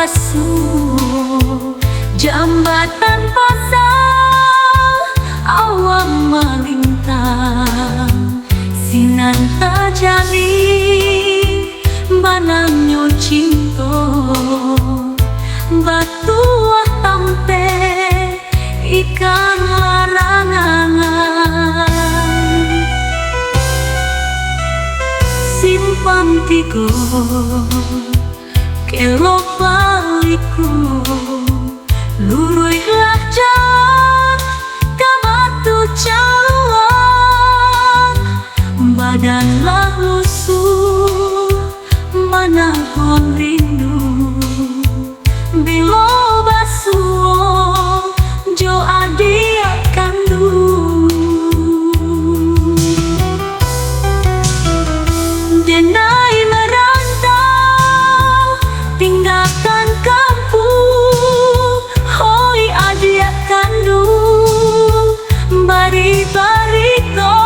basuh jambatan pasang awam melintang sinan terjadi bananyo cinta batuah tampe ikan larangan simpan tigo kelok baliku luruilah jalan kamatu jalan badanlah lusuh mana pun rindu bila basuh jo adia kandung denai merantau tinggalkan kampung hoi adia kandung bari-barito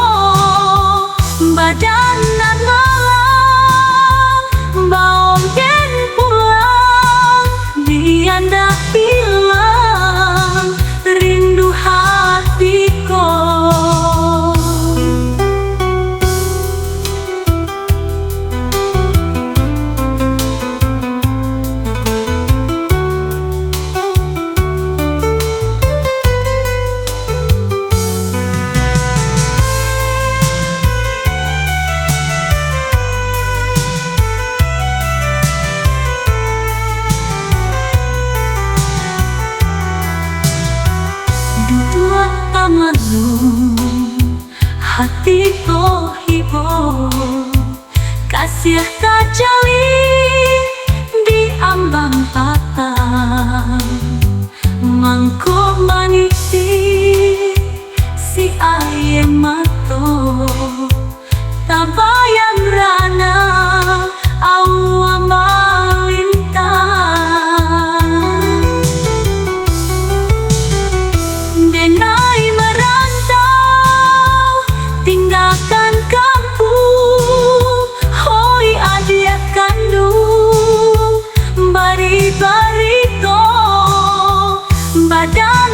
badanan malang baong den pulang dianda hilang rindu hatiku. Dua tanganmu hati ko hibur kasih kajali di ambang patang mangko manisi si aye mato tabayang rana awa denai merantau tinggalkan kampung hoi adia kandung bari-barito badan